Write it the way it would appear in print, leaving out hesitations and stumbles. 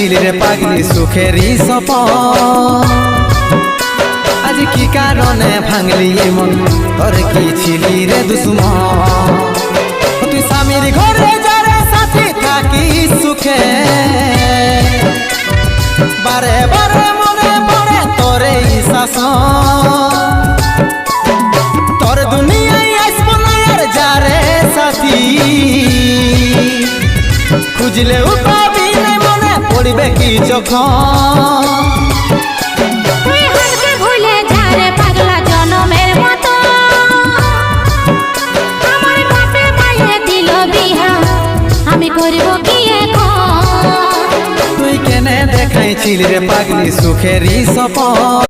দেখাইছিলি রে পাগলি সুখেরই সপন আজ কি কারণে ভাঙলি মন তোর কি ছিলি রে দুশ্মন তুই স্বামীর ঘরে যারে সাথে থাকি সুখে বারে বারে মনে পড়ে তোর এই শাসন তোর দুনিয়ায় আসবো না আর যারে সাথী খুঁজলেও পাবি না মনে পড়বে কি যখন তুই হারকে ভুলে যা রে পাগলা জনমের মতো আমার বাপে মায়ে দিল বিহা আমি করব কি এখন তুই কেনে দেখাইছিলি রে পাগলি সুখেরই সপন।